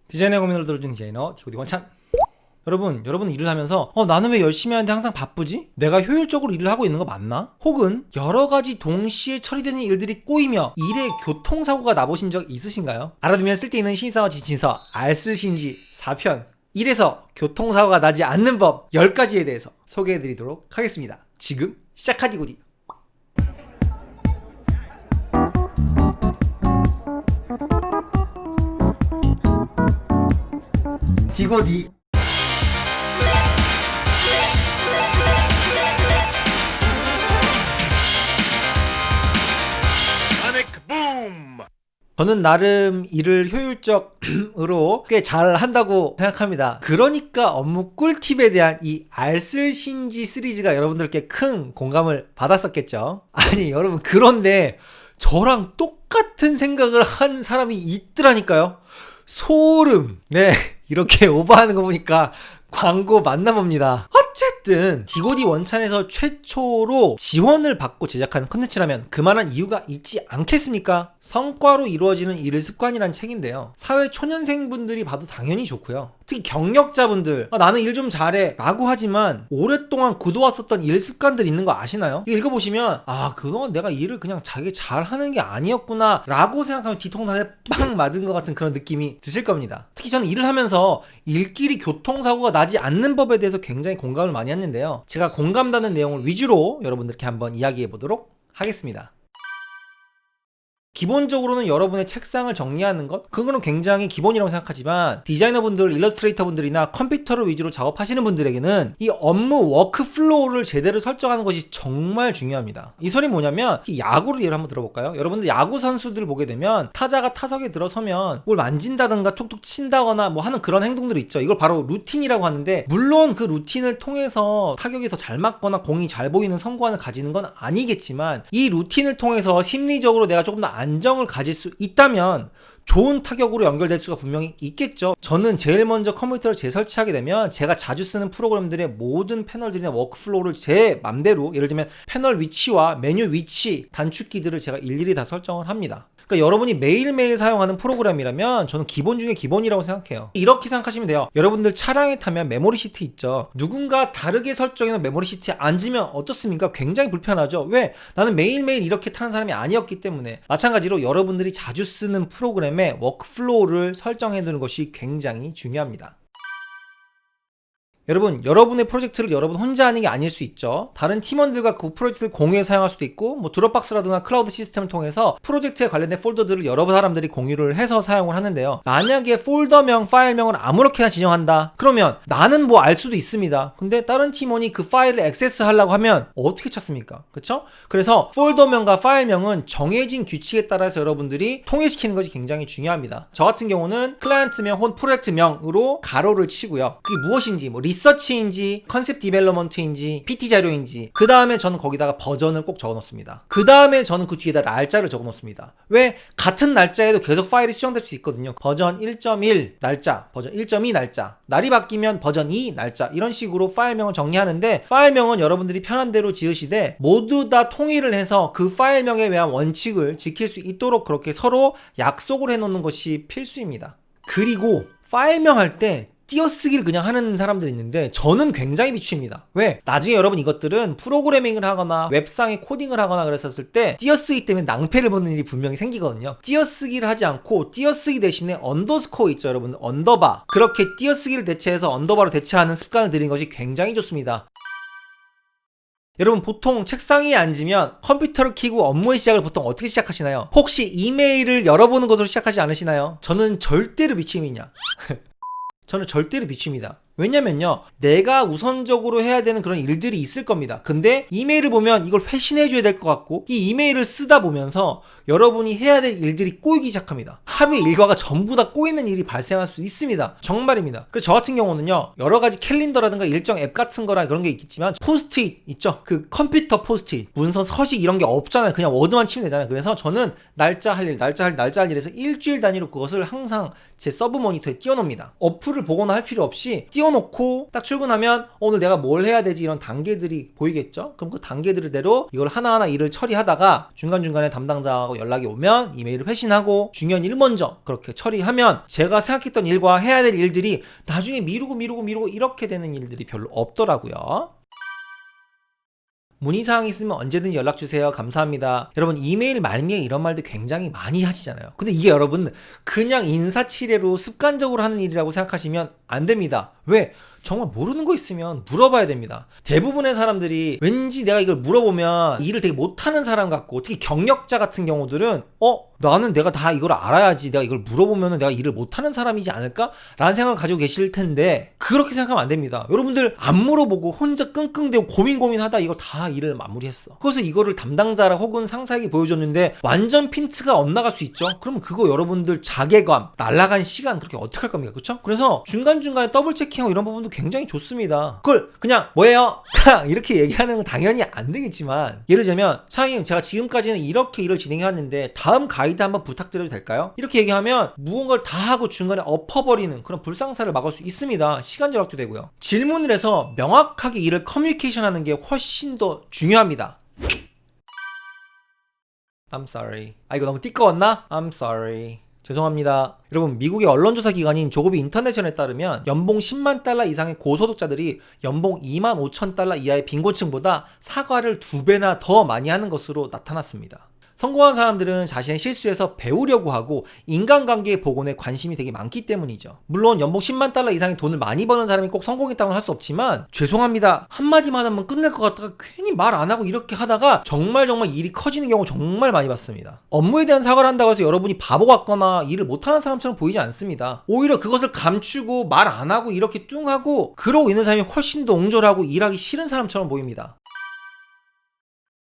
디자인의 고민을 들어준 디자이너 디고디 원찬. 여러분 일을 하면서 나는 왜 열심히 하는데 항상 바쁘지? 내가 효율적으로 일을 하고 있는 거 맞나? 혹은 여러 가지 동시에 처리되는 일들이 꼬이며 일에 교통사고가 나보신 적 있으신가요? 알아두면 쓸데있는 신입사원 지침서 알쓰신지 4편 1에서 교통사고가 나지 않는 법 10가지에 대해서 소개해드리도록 하겠습니다. 지금 시작하디고디. 디고디. 저는 나름 일을 효율적으로 꽤 잘 한다고 생각합니다. 그러니까 업무 꿀팁에 대한 이 알쓸신지 시리즈가 여러분들께 큰 공감을 받았었겠죠. 아니 여러분, 그런데 저랑 똑같은 생각을 한 사람이 있더라니까요. 소름. 네, 이렇게 오버하는 거 보니까 광고 맞나 봅니다. 어쨌든 디고디 원찬에서 최초로 지원을 받고 제작하는 컨텐츠라면 그만한 이유가 있지 않겠습니까? 성과로 이루어지는 일을 습관이란 책인데요, 사회 초년생분들이 봐도 당연히 좋고요, 특히 경력자분들 나는 일 좀 잘해 라고 하지만 오랫동안 굳어왔었던 일 습관들 있는 거 아시나요? 이거 읽어보시면 그동안 내가 일을 그냥 자기 잘하는 게 아니었구나 라고 생각하면 뒤통수에 빵 맞은 것 같은 그런 느낌이 드실 겁니다. 특히 저는 일을 하면서 일끼리 교통사고가 나지 않는 법에 대해서 굉장히 공감을 많이 했는데요, 제가 공감되는 내용을 위주로 여러분들께 한번 이야기해 보도록 하겠습니다. 기본적으로는 여러분의 책상을 정리하는 것, 그거는 굉장히 기본이라고 생각하지만 디자이너분들, 일러스트레이터분들이나 컴퓨터를 위주로 작업하시는 분들에게는 이 업무 워크플로우를 제대로 설정하는 것이 정말 중요합니다. 이 소리 뭐냐면, 야구를 예를 한번 들어볼까요? 여러분들 야구 선수들 보게 되면 타자가 타석에 들어서면 뭘 만진다든가 툭툭 친다거나 뭐 하는 그런 행동들이 있죠. 이걸 바로 루틴이라고 하는데, 물론 그 루틴을 통해서 타격이 더 잘 맞거나 공이 잘 보이는 성과를 가지는 건 아니겠지만, 이 루틴을 통해서 심리적으로 내가 조금 더 안정을 가질 수 있다면 좋은 타격으로 연결될 수가 분명히 있겠죠. 저는 제일 먼저 컴퓨터를 재설치하게 되면 제가 자주 쓰는 프로그램들의 모든 패널들이나 워크플로우를 제 맘대로, 예를 들면 패널 위치와 메뉴 위치, 단축키들을 제가 일일이 다 설정을 합니다. 그러니까 여러분이 매일매일 사용하는 프로그램이라면 저는 기본 중에 기본이라고 생각해요. 이렇게 생각하시면 돼요. 여러분들 차량에 타면 메모리 시트 있죠. 누군가 다르게 설정해놓은 메모리 시트에 앉으면 어떻습니까? 굉장히 불편하죠. 왜? 나는 매일매일 이렇게 타는 사람이 아니었기 때문에. 마찬가지로 여러분들이 자주 쓰는 프로그램의 워크플로우를 설정해두는 것이 굉장히 중요합니다. 여러분, 여러분의 프로젝트를 여러분 혼자 하는 게 아닐 수 있죠. 다른 팀원들과 그 프로젝트를 공유해 사용할 수도 있고, 뭐 드롭박스라든가 클라우드 시스템을 통해서 프로젝트에 관련된 폴더들을 여러 사람들이 공유를 해서 사용을 하는데요, 만약에 폴더명, 파일명을 아무렇게나 지정한다 그러면 나는 뭐 알 수도 있습니다. 근데 다른 팀원이 그 파일을 액세스 하려고 하면 어떻게 찾습니까? 그쵸? 그래서 폴더명과 파일명은 정해진 규칙에 따라서 여러분들이 통일시키는 것이 굉장히 중요합니다. 저 같은 경우는 클라이언트명 혹은 프로젝트명으로 가로를 치고요, 그게 무엇인지, 뭐 리서치인지 컨셉 디벨로먼트인지 PT 자료인지, 그 다음에 저는 거기다가 버전을 꼭 적어 놓습니다. 그 다음에 저는 그 뒤에다 날짜를 적어 놓습니다. 왜? 같은 날짜에도 계속 파일이 수정될 수 있거든요. 버전 1.1 날짜, 버전 1.2 날짜, 날이 바뀌면 버전 2 날짜, 이런 식으로 파일명을 정리하는데, 파일명은 여러분들이 편한 대로 지으시되 모두 다 통일을 해서 그 파일명에 의한 원칙을 지킬 수 있도록 그렇게 서로 약속을 해놓는 것이 필수입니다. 그리고 파일명 할 때 띄어쓰기를 그냥 하는 사람들이 있는데 저는 굉장히 비추입니다. 왜? 나중에 여러분 이것들은 프로그래밍을 하거나 웹상에 코딩을 하거나 그랬었을 때 띄어쓰기 때문에 낭패를 보는 일이 분명히 생기거든요. 띄어쓰기를 하지 않고 띄어쓰기 대신에 언더스코어 있죠, 여러분. 언더바. 그렇게 띄어쓰기를 대체해서 언더바로 대체하는 습관을 들이는 것이 굉장히 좋습니다. 여러분, 보통 책상 위에 앉으면 컴퓨터를 켜고 업무의 시작을 보통 어떻게 시작하시나요? 혹시 이메일을 열어보는 것으로 시작하지 않으시나요? 저는 절대로 미침이냐. 저는 절대로 비춥니다. 왜냐면요, 내가 우선적으로 해야 되는 그런 일들이 있을 겁니다. 근데 이메일을 보면 이걸 회신해줘야 될 것 같고, 이 이메일을 쓰다 보면서 여러분이 해야 될 일들이 꼬이기 시작합니다. 하루의 일과가 전부 다 꼬이는 일이 발생할 수 있습니다. 정말입니다. 그래서 저 같은 경우는요, 여러 가지 캘린더라든가 일정 앱 같은 거나 그런 게 있겠지만, 포스트잇 있죠? 그 컴퓨터 포스트잇, 문서, 서식 이런 게 없잖아요. 그냥 워드만 치면 되잖아요. 그래서 저는 날짜 할 일, 날짜 할 일에서 일주일 단위로 그것을 항상 제 서브 모니터에 띄워놓습니다. 어플을 보거나 할 필요 없이 띄워 띄워놓고 딱 출근하면 오늘 내가 뭘 해야 되지 이런 단계들이 보이겠죠. 그럼 그 단계들대로 이걸 하나하나 일을 처리하다가 중간중간에 담당자하고 연락이 오면 이메일을 회신하고 중요한 일 먼저 그렇게 처리하면 제가 생각했던 일과 해야 될 일들이 나중에 미루고 이렇게 되는 일들이 별로 없더라고요. 문의사항 있으면 언제든지 연락주세요. 감사합니다. 여러분 이메일 말미에 이런 말들 굉장히 많이 하시잖아요. 근데 이게 여러분 그냥 인사치레로 습관적으로 하는 일이라고 생각하시면 안 됩니다. 왜? 정말 모르는 거 있으면 물어봐야 됩니다. 대부분의 사람들이 왠지 내가 이걸 물어보면 일을 되게 못하는 사람 같고 특히 경력자 같은 경우들은 나는 내가 다 이걸 알아야지 내가 이걸 물어보면 내가 일을 못하는 사람이지 않을까? 라는 생각을 가지고 계실 텐데 그렇게 생각하면 안 됩니다. 여러분들 안 물어보고 혼자 끙끙대고 고민하다 이걸 다 일을 마무리했어. 그래서 이거를 담당자라 혹은 상사에게 보여줬는데 완전 핀트가 엇나갈 수 있죠. 그러면 그거 여러분들 자괴감, 날아간 시간 그렇게 어떻게 할 겁니까? 그렇죠? 그래서 중간중간에 더블 체킹하고 이런 부분도 굉장히 좋습니다. 그걸 그냥 뭐예요? 이렇게 얘기하는 건 당연히 안 되겠지만 예를 들면 사장님 제가 지금까지는 이렇게 일을 진행해왔는데 다음 가이드 한번 부탁드려도 될까요? 이렇게 얘기하면 무언가를 다 하고 중간에 엎어버리는 그런 불상사를 막을 수 있습니다. 시간 절약도 되고요. 질문을 해서 명확하게 일을 커뮤니케이션 하는 게 훨씬 더 중요합니다. I'm sorry. 이거 너무 띠꺼웠나? I'm sorry. 죄송합니다. 여러분 미국의 언론조사 기관인 조그비 인터내셔널에 따르면 연봉 10만 달러 이상의 고소득자들이 연봉 2만 5천 달러 이하의 빈곤층보다 사과를 2배나 더 많이 하는 것으로 나타났습니다. 성공한 사람들은 자신의 실수에서 배우려고 하고 인간관계의 복원에 관심이 되게 많기 때문이죠. 물론 연봉 10만 달러 이상의 돈을 많이 버는 사람이 꼭 성공했다고는 할 수 없지만 죄송합니다 한마디만 하면 끝낼 것 같다가 괜히 말 안 하고 이렇게 하다가 정말 일이 커지는 경우 정말 많이 봤습니다. 업무에 대한 사과를 한다고 해서 여러분이 바보 같거나 일을 못하는 사람처럼 보이지 않습니다. 오히려 그것을 감추고 말 안 하고 이렇게 뚱하고 그러고 있는 사람이 훨씬 더 옹졸하고 일하기 싫은 사람처럼 보입니다.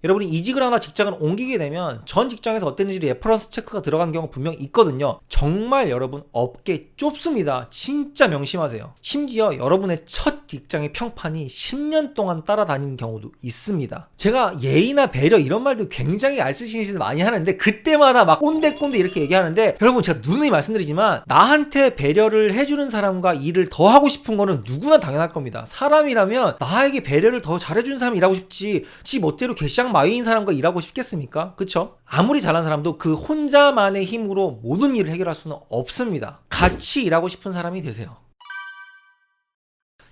여러분이 이직을 하거나 직장을 옮기게 되면 전 직장에서 어땠는지 레퍼런스 체크가 들어간 경우가 분명히 있거든요. 정말 여러분 업계 좁습니다. 진짜 명심하세요. 심지어 여러분의 첫 직장의 평판이 10년 동안 따라다니는 경우도 있습니다. 제가 예의나 배려 이런 말도 굉장히 알쓰시는 많이 하는데 그때마다 막 꼰대 이렇게 얘기하는데 여러분 제가 누누이 말씀드리지만 나한테 배려를 해주는 사람과 일을 더 하고 싶은 거는 누구나 당연할 겁니다. 사람이라면 나에게 배려를 더 잘해주는 사람이 일하고 싶지 지 멋대로 개쌍 마위인 사람과 일하고 싶겠습니까? 그쵸? 아무리 잘난 사람도 그 혼자만의 힘으로 모든 일을 해결할 수는 없습니다. 같이 일하고 싶은 사람이 되세요.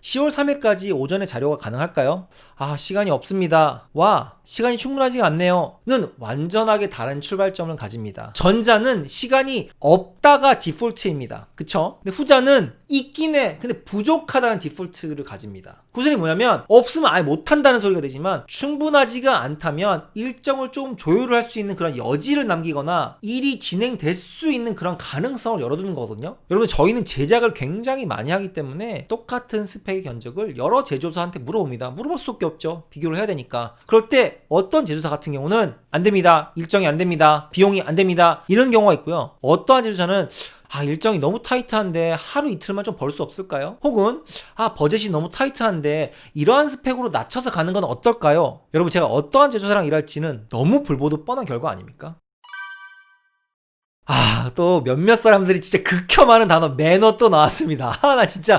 10월 3일까지 오전에 자료가 가능할까요? 시간이 없습니다. 시간이 충분하지가 않네요. 는 완전하게 다른 출발점을 가집니다. 전자는 시간이 없다가 디폴트입니다. 그쵸? 근데 후자는 있긴 해. 근데 부족하다는 디폴트를 가집니다. 그 소리 뭐냐면 없으면 아예 못한다는 소리가 되지만 충분하지가 않다면 일정을 좀 조율을 할 수 있는 그런 여지를 남기거나 일이 진행될 수 있는 그런 가능성을 열어두는 거거든요. 여러분 저희는 제작을 굉장히 많이 하기 때문에 똑같은 스펙의 견적을 여러 제조사한테 물어봅니다. 물어볼 수밖에 없죠. 비교를 해야 되니까. 그럴 때 어떤 제조사 같은 경우는 안 됩니다. 일정이 안 됩니다. 비용이 안 됩니다. 이런 경우가 있고요. 어떠한 제조사는 일정이 너무 타이트한데 하루 이틀만 좀 벌 수 없을까요? 혹은 버젯이 너무 타이트한데 이러한 스펙으로 낮춰서 가는 건 어떨까요? 여러분 제가 어떠한 제조사랑 일할지는 너무 불보듯 뻔한 결과 아닙니까? 또 몇몇 사람들이 진짜 극혐하는 단어 매너 또 나왔습니다.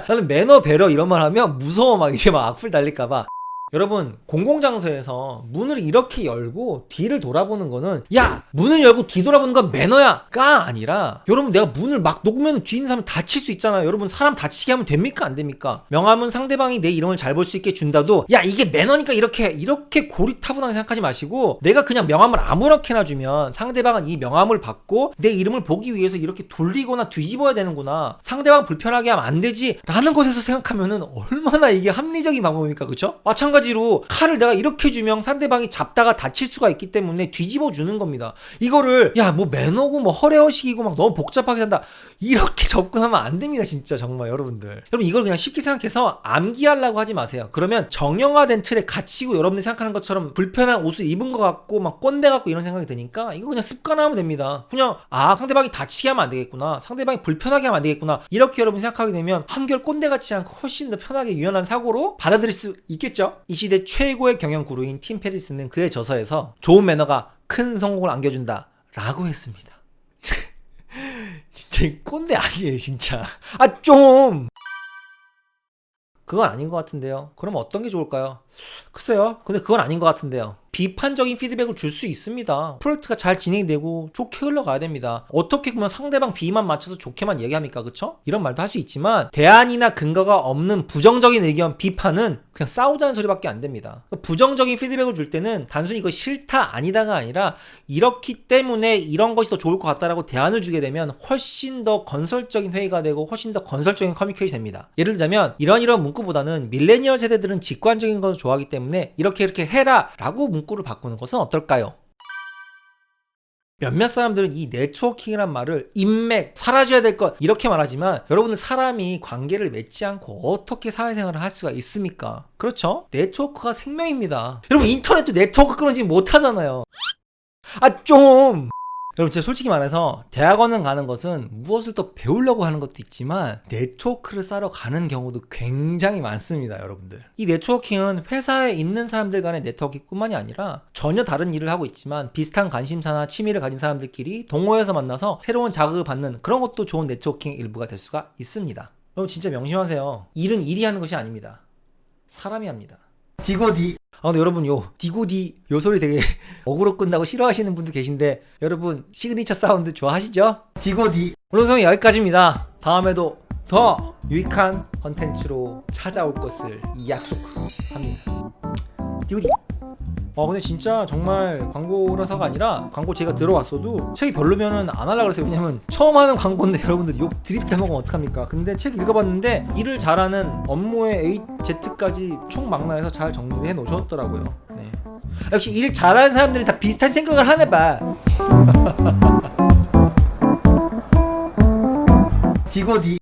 나는 매너 배려 이런 말 하면 무서워 막 이제 막 악플 달릴까봐. 여러분 공공장소에서 문을 이렇게 열고 뒤를 돌아보는 거는 문을 열고 뒤돌아보는 건 매너야가 아니라 여러분 내가 문을 막 놓으면 뒤에 있는 사람 다칠 수 있잖아요. 여러분 사람 다치게 하면 됩니까 안 됩니까? 명함은 상대방이 내 이름을 잘 볼 수 있게 준다도 이게 매너니까 이렇게 고리타분하게 생각하지 마시고 내가 그냥 명함을 아무렇게나 주면 상대방은 이 명함을 받고 내 이름을 보기 위해서 이렇게 돌리거나 뒤집어야 되는구나, 상대방 불편하게 하면 안 되지 라는 것에서 생각하면은 얼마나 이게 합리적인 방법입니까? 그쵸? 마찬가지로 칼을 내가 이렇게 주면 상대방이 잡다가 다칠 수가 있기 때문에 뒤집어 주는 겁니다. 이거를 뭐 매너고 뭐 허례허식이고 막 너무 복잡하게 한다 이렇게 접근하면 안 됩니다. 진짜 정말 여러분들 이걸 그냥 쉽게 생각해서 암기하려고 하지 마세요. 그러면 정형화된 틀에 갇히고 여러분들이 생각하는 것처럼 불편한 옷을 입은 것 같고 막 꼰대 같고 이런 생각이 드니까 이거 그냥 습관화하면 됩니다. 그냥 상대방이 다치게 하면 안 되겠구나, 상대방이 불편하게 하면 안 되겠구나 이렇게 여러분이 생각하게 되면 한결 꼰대 같지 않고 훨씬 더 편하게 유연한 사고로 받아들일 수 있겠죠? 이 시대 최고의 경영 구루인 팀 페리스는 그의 저서에서 좋은 매너가 큰 성공을 안겨준다 라고 했습니다. 진짜 꼰대 아니에요 진짜. 좀 그건 아닌 것 같은데요. 그럼 어떤 게 좋을까요? 글쎄요. 근데 그건 아닌 것 같은데요. 비판적인 피드백을 줄 수 있습니다. 프로젝트가 잘 진행되고 좋게 흘러가야 됩니다. 어떻게 보면 상대방 비만 맞춰서 좋게만 얘기합니까? 그쵸? 이런 말도 할 수 있지만 대안이나 근거가 없는 부정적인 의견, 비판은 그냥 싸우자는 소리밖에 안 됩니다. 부정적인 피드백을 줄 때는 단순히 이거 싫다 아니다가 아니라 이렇기 때문에 이런 것이 더 좋을 것 같다라고 대안을 주게 되면 훨씬 더 건설적인 회의가 되고 훨씬 더 건설적인 커뮤니케이션이 됩니다. 예를 들자면 이런 문구보다는 밀레니얼 세대들은 직관적인 것을 좋아하기 때문에 이렇게 해라 라고 문구를 바꾸는 것은 어떨까요? 몇몇 사람들은 이 네트워킹이란 말을 인맥, 사라져야 될 것 이렇게 말하지만 여러분들 사람이 관계를 맺지 않고 어떻게 사회생활을 할 수가 있습니까? 그렇죠? 네트워크가 생명입니다. 여러분 인터넷도 네트워크 끊어지면 못하잖아요. 좀! 여러분 진짜 솔직히 말해서 대학원은 가는 것은 무엇을 더 배우려고 하는 것도 있지만 네트워크를 쌓으러 가는 경우도 굉장히 많습니다. 여러분들 이 네트워킹은 회사에 있는 사람들 간의 네트워킹뿐만이 아니라 전혀 다른 일을 하고 있지만 비슷한 관심사나 취미를 가진 사람들끼리 동호회에서 만나서 새로운 자극을 받는 그런 것도 좋은 네트워킹의 일부가 될 수가 있습니다. 여러분 진짜 명심하세요. 일은 일이 하는 것이 아닙니다. 사람이 합니다. 디고디. 근데 여러분 디고디 요 소리 되게 어그로 끈다고 싫어하시는 분도 계신데 여러분 시그니처 사운드 좋아하시죠? 디고디. 오늘 영상은 여기까지입니다. 다음에도 더 유익한 컨텐츠로 찾아올 것을 약속합니다. 디고디. 근데 진짜 정말 광고라서가 아니라 광고 제가 들어왔어도 책이 별로면은 안 하려고 그랬어요. 왜냐면 처음 하는 광고인데 여러분들 욕 드립 대먹으면 어떡합니까? 근데 책 읽어봤는데 일을 잘하는 업무의 A, Z까지 총망라해서 잘 정리를 해 놓으셨더라고요. 네. 역시 일 잘하는 사람들이 다 비슷한 생각을 하나 봐. 디고디.